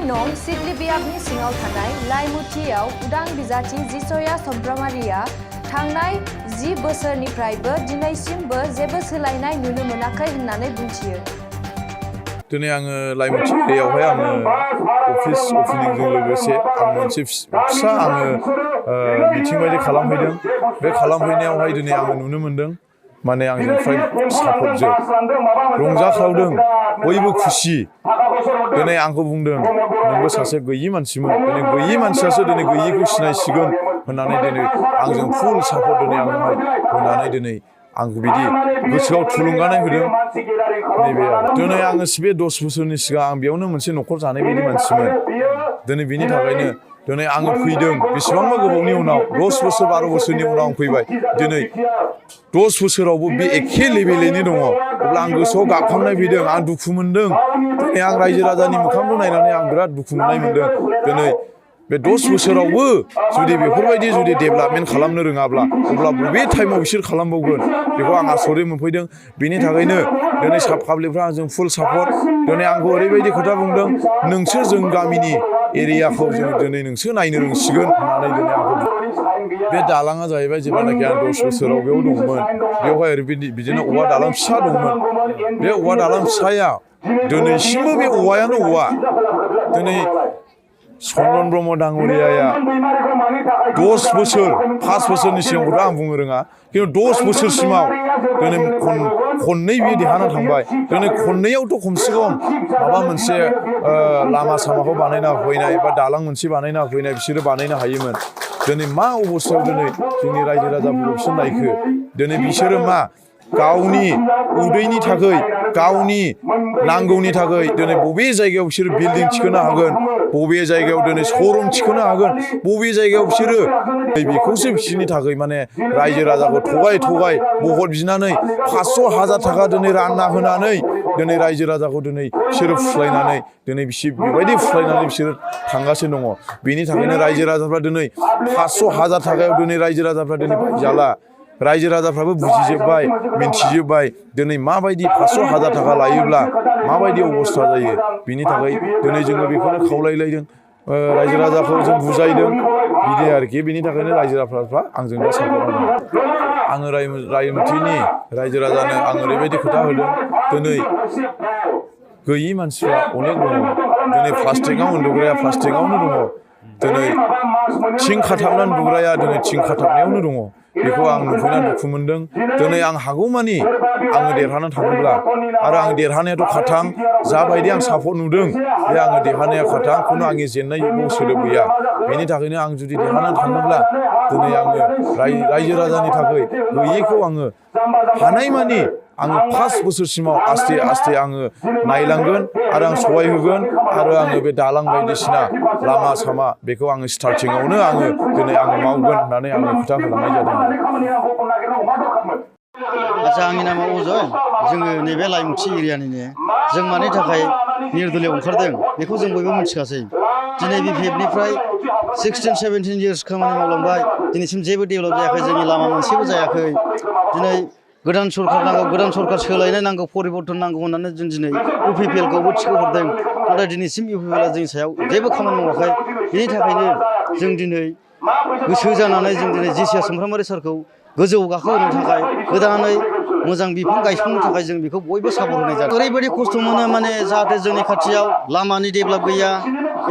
नं सिडलिबियाबनि सिङाव थानाय लाइमुथियाव उदां बिजाथि जिसया सम्ब्रामारिया थांनाय 10 बोसोरनिफ्रायबो दिनैसिमबो जेबो सोलायनाय नुनो मोनाखै होननानै बुंथियो। दिनै आङो लाइमुथि एरियायावहाय आङो अफिस ओपनिंजों लोगोसे आं मोनसे फिसा आङो मिटिं बायदि खालामहैदों। बे खालामहैनायावहाय दिनै आङो नुनो मोन्दों माने आंजों फ्राय सापर्टजों रंजाखावदों बयबो खुसि। दिनै आंखौ बुंदों नोंबो सासे गैयि मानसिमोन, दिनै गैयि मानसियासो दिनै गैयिखौ सिनायसिगोन होननानै दिनै आंजों फुल सापर्ट दिनै आंनोहाय होनानै दिनै आंखौ बिदि गोसोआव थुलुंगानाय होदों। नैबे दिनै आङो बे 10 बोसोरनि सिगां आं बेयावनो मोनसे न'खर जानाय बायदि मानसिमोन। दिनै बिनि थाखायनो दिनै आङो फैदों बेसेबांबा गोबावनि उनाव 10 बोसोर 12 बोसोरनि उनाव आं फैबाय। दिनै 10 बोसोरावबो बे एखे लेभेलैनो दङ। अब्ला आं गोसोआव गाबखांनाय फैदों, आं दुखु मोनदों। दिनै आं रायजो राजानि मोखांखौ नायनानै आं बिराद दुखु मोननाय मोनदों। दिनै बे 10 बोसोरावबो जुदि बेफोरबायदि जुदि डेभेलपमेन्ट खालामनो रोङाब्ला अब्ला बबे टाइमाव बिसोर खालामबावगोन बेखौ आं आसरित मोनफैदों। बिनि थाखायनो दिनै पाब्लिकफ्रा आंजों फुल सापर्ट। दिनै आंखौ ओरैबायदि खोथा बुंदों, नोंसोर जों गामिनि एरियाखौ जों दिनै नोंसोर नायनो रोंसिगोन होननानै दिनै आंखौ बे दालाङा जाहैबाय जेब्लानाखि आं 10 बोसोराव बेयाव दंमोन बेवहाय ओरैबायदि बिदिनो औवा दालां फिसा दंमोन। बे औवा दालां फिसाया दिनैसिमबो बे औवायानो औवा। दिनै चन्दन ब्रह्म दाङ'रियाया 10 बोसोर 5 बोसोरनि सिगांखौथ' आं बुंनो रोङा, खिन्थु 10 बोसोरसिमाव दिनै खननै बियो देरहाना थांबाय। दिनै खननैयावथ' खमसे खम माबा मोनसे लामा सामाखौ बानायना होफैनाय बा दालां मोनसे बानायना होफैनाय बिसोरो बानायनो हायोमोन। दिनै मा अबस्थायाव दिनै जोंनि रायजो राजाफोरखौ बिसोर नायखो? दिनै बिसोरो मा गावनि उदैनि थाखाय गावनि नांगौनि थाखाय दिनै बबे जायगायाव बिसोरो बिल्डिं थिखोनो हागोन, बबे जायगायाव दिनै श'रुम थिखोनो हागोन, बबे जायगायाव बिसोरो बेखौसो बिसोरनि थाखाय माने रायजो राजाखौ थगाय भट बिनानै 500,000 थाखा दिनै रानना होनानै दिनै रायजो राजाखौ दिनै बिसोरो फुस्लायनानै दिनै बेबायदि फुस्लायनानै बिसोरो थांगासिनो दङ। बेनि थाखायनो रायजो राजाफ्रा दिनै 500,000 थाखायाव दिनै रायजो राजाफ्रा दिनै बायजाला। रायजो राजाफ्राबो बुजिजोब्बाय, मिन्थिजोब्बाय दिनै माबायदि 500,000 थाखा लायोब्ला माबायदि अबस्था जायो। बिनि थाखाय दिनै जोङो बेखौनो खावलायलायदों, रायजो राजाखौ जों बुजायदों बिदि आरोखि। बिनि थाखायनो रायजो राजाफ्रा आंजों दा सापर्ट दङ। आङो रायमुथिनि रायजो राजानो आं ओरैबायदि खोथा होदों, दिनै गैयि मानसिफ्रा अनेक दङ। दिनै प्लास्टिकआव उन्दुग्राया प्लास्टिकआवनो दङ। दिनै थिं खाथाबनानै उन्दुग्राया दिनै थिं खाथाबनायावनो दङ। बेखौ आं नुफैनानै दुखु मोनदों। दिनै आं हागौमानि आङो देरहानानै थाङोब्ला आरो आं देरहानायाथ' खाथां, जाबायदि आं सापर्ट नुदों बे आङो देरहानाया खाथां, खुनु आंनि जेननाय सोदोब गैया। बेनि थाखायनो आं जुदि देरहानानै थाङोब्ला दिनै आङो रायजो राजानि थाखाय गैयिखौ आङो हानायमानि आङो 5 बोसोरसिमाव आस्थे आस्थे आङो नायलांगोन आरो आं सहाय होगोन आरो आङो बे दालां बायदिसिना लामा सामा बेखौ आङो स्टार्टिंआवनो आङो दिनै आङो मावगोन होननानै आङो खोथा होलांनाय जादों। आच्चा, आंनि नामा अजय। जोङो नैबे लाइमुथि एरियानिनो। जों मानि थाखाय निर्दलीयआव ओंखारदों बेखौ जों बयबो मिथिखासै। दिनै BPF-निफ्राय 16-17 इयार्स खामानि मावलांबाय, दिनैसिम जेबो डेभेलप जायाखै, जोंनि लामा मोनसेबो जायाखै। दिनै गोदान सरकार नांगौ, गोदान सरकार सोलायनाय नांगौ, परिबर्तन नांगौ होननानै जों दिनै UPPL-खौबो थिखोहरदों। नाथाय दिनैसिम UPPL-आ जोंनि सायाव जेबो खामानि मावाखै। बिनि थाखायनो जों दिनै गोसो जानानै जों दिनै जिसिया सुमफ्रामारि सारखौ गोजौआव गाखोहोनो थाखाय गोदानै मोजां बिफां गायसननो थाखाय जों बेखौ बयबो सापर्ट होनाय जादों। ओरैबायदि खस्थ' मोनो माने जाहाथे जोंनि खाथियाव लामानि डेभेलप गैया,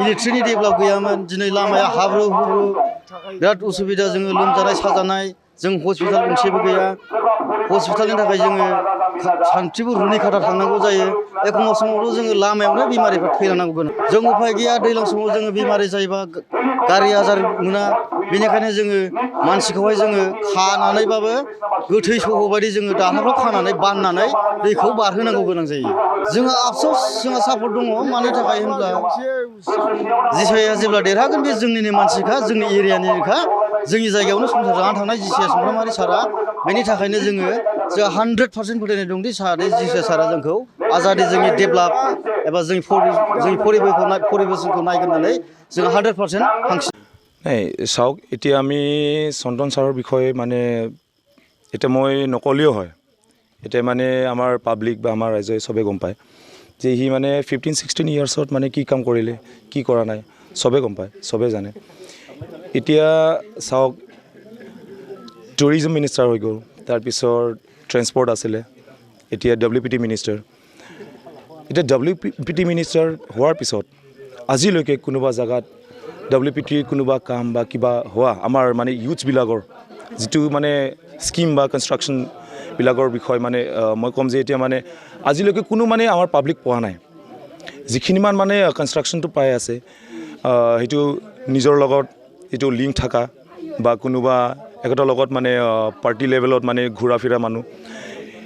इलेक्ट्रिकनि डेभेलप गैयामोन। दिनै लामाया हाब्रु हुब्रु, बिराद उसुबिदा। जोङो लोमजानाय साजानाय, जों हस्पिटाल गंसेबो गैया। हस्पिटालनि थाखाय जोङो सान्थिफुर रुनिखाथा थांनांगौ जायो। एखमबा समावथ' जोङो लामायावनो बेमारिफ्रा थैलांनांगौ गोनां। जों उफाय गैया, दैज्लां समाव जोङो बेमारि जायोबा गारि आजार मोना। बेनिखायनो जोङो मानसिखौहाय जोङो खानानैबाबो गोथै सह' बायदि जोङो दालांफ्राव खानानै बाननानै दैखौ बारहोनांगौ गोनां जायो। जोंहा आफस'स, जोंहा सापर्ट दङ। मानो थाखाय होनब्ला जिसाया जेब्ला देरहागोन बे जोंनिनो मानसिखा, जोंनि एरियानिनोखा, जोंनि जायगायावनो संसार जानानै थानाय जिसिया सुमफ्रामारि सारा। बेनि थाखायनो जोंहा 100% फोथायनाय दंदि जाहाथे जिसिया सारा जोंखौ आजादि जोंनि डेभेलप एबा जोंनि परिबेशनखौ नायगोन होननानै जोंहा 100% थांखि। চাওক, এতিয়া আমি চন্দন ছাৰৰ বিষয়ে মানে এতিয়া মই নকলেও হয়। এতিয়া মানে আমাৰ পাব্লিক বা আমাৰ ৰাইজে চবে গম পায় যে সি মানে 15-16 ইয়াৰ্ছত মানে কি কাম কৰিলে কি কৰা নাই চবে গম পায় চবে জানে এতিয়া চাওক টুৰিজম মিনিষ্টাৰ হৈ গ'ল তাৰপিছত ট্ৰেন্সপৰ্ট আছিলে এতিয়া WPT মিনিষ্টাৰ এতিয়া WPT মিনিষ্টাৰ হোৱাৰ পিছত আজিলৈকে কোনোবা জাগাত WPT কোনোবা কাম বা কিবা হোৱা আমাৰ মানে ইউথবিলাকৰ যিটো মানে স্কিম বা কনষ্ট্ৰাকশ্যন বিলাকৰ বিষয় মানে মই ক'ম যে এতিয়া মানে আজিলৈকে কোনো মানে আমাৰ পাব্লিক পোৱা নাই যিখিনিমান মানে কনষ্ট্ৰাকশ্যনটো পাই আছে সেইটো নিজৰ লগত এইটো লিংক থকা বা কোনোবা একেটাৰ লগত মানে পাৰ্টি লেভেলত মানে ঘূৰা ফিৰা মানুহ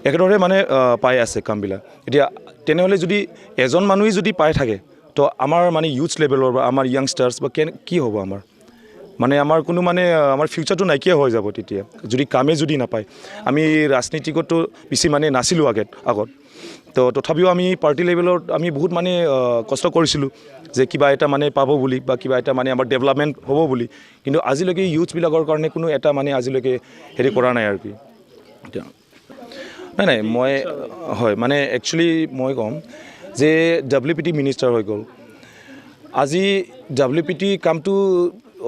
একেদৰে মানে পাই আছে কামবিলাক এতিয়া তেনেহ'লে যদি এজন মানুহেই যদি পাই থাকে তো আমাৰ মানে ইউথ লেভেলৰ বা আমাৰ য়াংষ্টাৰ্ছ বা কি হ'ব আমাৰ মানে আমাৰ কোনো মানে আমাৰ ফিউচাৰটো নাইকিয়া হৈ যাব তেতিয়া যদি কামেই যদি নাপায় আমি ৰাজনীতিকতো বেছি মানে নাছিলোঁ আগত তো তথাপিও আমি পাৰ্টি লেভেলত আমি বহুত মানে কষ্ট কৰিছিলোঁ যে কিবা এটা মানে পাব বুলি বা কিবা এটা মানে আমাৰ ডেভেলপমেণ্ট হ'ব বুলি কিন্তু আজিলৈকে ইউথবিলাকৰ কাৰণে কোনো এটা মানে আজিলৈকে হেৰি কৰা নাই আৰু কি নাই মই হয় মানে একচুৱেলি মই ক'ম যে WPT মিনিষ্টাৰ হৈ গ'ল আজি WPT কামটো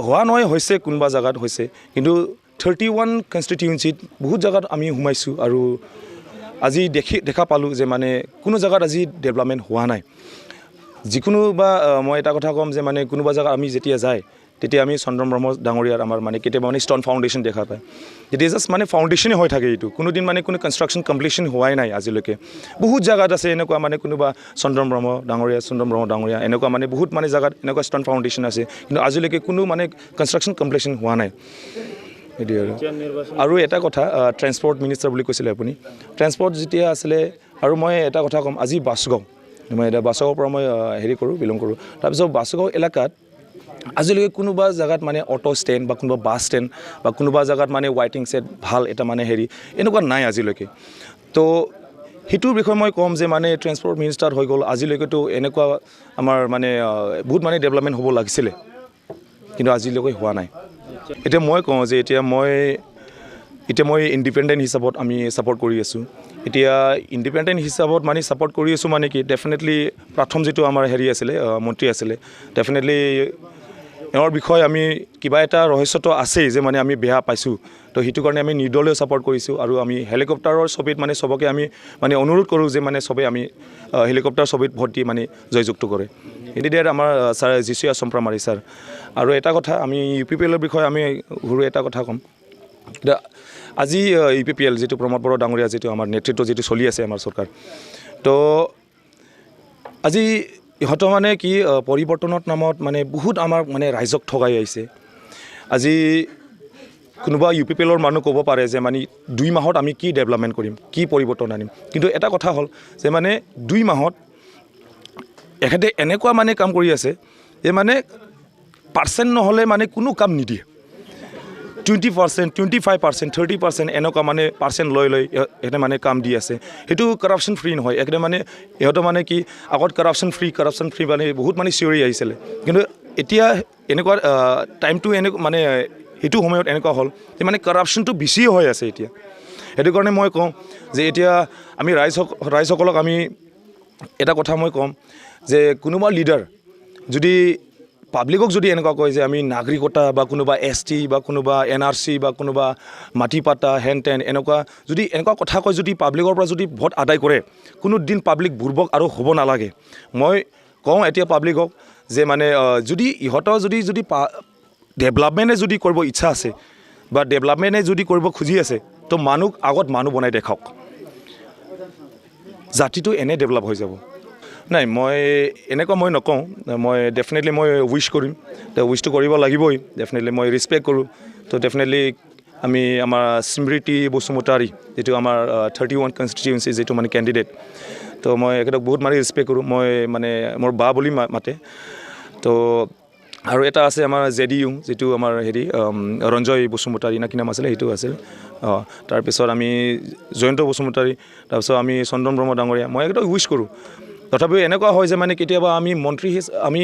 হোৱা নহয় হৈছে কোনোবা জাগাত হৈছে কিন্তু 31 কনষ্টিটিউৱেঞ্চিত বহুত জাগাত আমি সোমাইছোঁ আৰু আজি দেখা পালোঁ যে মানে কোনো জাগাত আজি ডেভেলপমেণ্ট হোৱা নাই যিকোনো বা মই এটা কথা ক'ম যে মানে কোনোবা জাগাত আমি যেতিয়া যায় তেতিয়া আমি চন্দ্ৰম ব্ৰহ্ম ডাঙৰীয়াৰ আমাৰ মানে কেতিয়াবা মানে ষ্টন ফাউণ্ডেশ্যন দেখা পায় যেতিয়া জাষ্ট মানে ফাউণ্ডেশ্যনে হৈ থাকে এইটো কোনোদিন মানে কোনো কনষ্ট্ৰাকশ্যন কমপ্লিশ্যন হোৱাই নাই আজিলৈকে বহুত জাগাত আছে এনেকুৱা মানে কোনোবা চন্দ্ৰম ব্ৰহ্ম ডাঙৰীয়া এনেকুৱা মানে বহুত মানে জাগাত এনেকুৱা ষ্টন ফাউণ্ডেশ্যন আছে কিন্তু আজিলৈকে কোনো মানে কনষ্ট্ৰাকশ্যন কমপ্লিশ্যন হোৱা নাই এইটোৱে আৰু এটা কথা ট্ৰেন্সপৰ্ট মিনিষ্টাৰ বুলি কৈছিলে আপুনি ট্ৰেন্সপৰ্ট যেতিয়া আছিলে আৰু মই এটা কথা ক'ম আজি বাছগাঁও মই এতিয়া বাছগাঁৱৰ পৰা মই হেৰি কৰোঁ বিলং কৰোঁ তাৰপিছত বাছগাঁও এলেকাত আজিলৈকে কোনোবা জাগাত মানে অটো ষ্টেণ্ড বা কোনোবা বাছ ষ্টেণ্ড বা কোনোবা জাগাত মানে ৱাইটিং ছেট ভাল এটা মানে হেৰি এনেকুৱা নাই আজিলৈকে তো সেইটোৰ বিষয়ে মই ক'ম যে মানে ট্ৰেন্সপৰ্ট মিনিষ্টাৰ হৈ গ'ল আজিলৈকেতো এনেকুৱা আমাৰ মানে বহুত মানে ডেভেলপমেণ্ট হ'ব লাগিছিলে কিন্তু আজিলৈকে হোৱা নাই এতিয়া মই কওঁ যে এতিয়া মই ইণ্ডিপেণ্ডেণ্ট হিচাপত আমি ছাপৰ্ট কৰি আছোঁ এতিয়া ইণ্ডিপেণ্ডেণ্ট হিচাপত মানে ছাপৰ্ট কৰি আছোঁ মানে কি ডেফিনেটলি প্ৰথম যিটো আমাৰ হেৰি আছিলে মন্ত্ৰী আছিলে ডেফিনেটলি এওঁৰ বিষয়ে আমি কিবা এটা ৰহস্যটো আছেই যে মানে আমি বেয়া পাইছোঁ তো সেইটো কাৰণে আমি নিৰ্দলীয় ছাপৰ্ট কৰিছোঁ আৰু আমি হেলিকপ্টাৰৰ ছবিত মানে চবকে আমি মানে অনুৰোধ কৰোঁ যে মানে চবেই আমি হেলিকপ্টাৰ ছবিত ভোট দি মানে জয়যুক্ত কৰে এতিয়া আমাৰ ছাৰ জিচুয়া চম্প্ৰামাৰী ছাৰ আৰু এটা কথা আমি UPPLৰ বিষয়ে আমি সৰু এটা কথা ক'ম এতিয়া আজি UPPL যিটো প্ৰমোদ বড়ো ডাঙৰীয়া যিটো আমাৰ নেতৃত্ব যিটো চলি আছে আমাৰ চৰকাৰ তো আজি ইহঁতৰ মানে কি পৰিৱৰ্তনৰ নামত মানে বহুত আমাৰ মানে ৰাইজক ঠগাই আহিছে আজি কোনোবা UPPLৰ মানুহ ক'ব পাৰে যে মানে 2 মাহত আমি কি ডেভেলপমেণ্ট কৰিম কি পৰিৱৰ্তন আনিম কিন্তু এটা কথা হ'ল যে মানে 2 মাহত এখেতে এনেকুৱা মানে কাম কৰি আছে যে মানে পাৰ্চেণ্ট নহ'লে মানে কোনো কাম নিদিয়ে 20%, 25%, 30% এনেকুৱা মানে পাৰ্চেণ্ট লৈ এখেতে মানে কাম দি আছে সেইটো কৰাপশ্যন ফ্ৰী নহয় এখেতে মানে ইহঁতৰ মানে কি আগত কৰাপশ্যন ফ্ৰী মানে বহুত মানে চিঞৰি আহিছিলে কিন্তু এতিয়া এনেকুৱা টাইমটো মানে সেইটো সময়ত এনেকুৱা হ'ল যে মানে কৰাপশ্যনটো বেছি হৈ আছে এতিয়া সেইটো কাৰণে মই কওঁ যে এতিয়া আমি ৰাইজসকলক আমি এটা কথা মই ক'ম যে কোনোবা লিডাৰ যদি পাব্লিকক যদি এনেকুৱা কয় যে আমি নাগৰিকতা বা কোনোবা ST বা কোনোবা NRC বা কোনোবা মাটি পাতা হেন টেন এনেকুৱা কথা কয় যদি পাব্লিকৰ পৰা যদি ভোট আদায় কৰে কোনো দিন পাব্লিক বুৰ্বক আৰু হ'ব নালাগে মই কওঁ এতিয়া পাব্লিকক যে মানে যদি ইহঁতৰ যদি ডেভেলপমেণ্টে যদি কৰিব ইচ্ছা আছে বা ডেভেলপমেণ্টে যদি কৰিব খুজি আছে তো আগত মানুহ বনাই দেখাওক জাতিটো এনে ডেভেলপ হৈ যাব নাই মই এনেকুৱা মই নকওঁ মই ডেফিনেটলি মই উইচ কৰিম তো উইচটো কৰিব লাগিবই ডেফিনেটলি মই ৰেচপেক্ট কৰোঁ তো ডেফিনেটলি আমি আমাৰ স্মৃতি বসুমতাৰী যিটো আমাৰ 31 কনষ্টিটিউৱেঞ্চি যিটো মানে কেণ্ডিডেট তো মই এখেতক বহুত মানে ৰেচপেক্ট কৰোঁ মই মানে মোৰ বা বুলি মাতে তো আৰু এটা আছে আমাৰ JDU যিটো আমাৰ হেৰি ৰঞ্জয় বসুমতাৰী না কি নাম আছিলে সেইটো আছিল তাৰপিছত আমি জয়ন্ত বসুমতাৰী তাৰপিছত আমি চন্দন ব্ৰহ্ম ডাঙৰীয়া মই এখেতক উইচ কৰোঁ তথাপিও এনেকুৱা হয় যে মানে কেতিয়াবা আমি আমি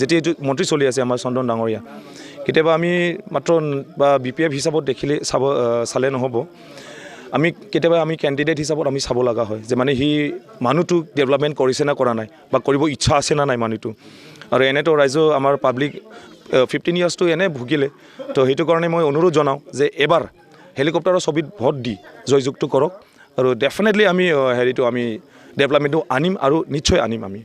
যেতিয়া মন্ত্ৰী চলি আছে আমাৰ চন্দন ডাঙৰীয়া কেতিয়াবা আমি মাত্ৰ বা BPF হিচাপত চালে নহ'ব আমি কেতিয়াবা আমি কেণ্ডিডেট হিচাপত আমি চাব লগা হয় যে মানে সি মানুহটো ডেভেলপমেণ্ট কৰিছে না কৰা নাই বা কৰিব ইচ্ছা আছে না নাই মানুহটো আৰু এনেতো ৰাইজৰ আমাৰ পাব্লিক 15 ইয়াৰ্ছটো এনে ভুগিলে তো সেইটো কাৰণে মই অনুৰোধ জনাওঁ যে এবাৰ হেলিকপ্টাৰৰ ছবিত ভোট দি জয়যুক্ত কৰক আৰু ডেফিনেটলি আমি হেৰিটো আমি ডেভেলপমেণ্টটো আনিম আৰু নিশ্চয় আনিম আমি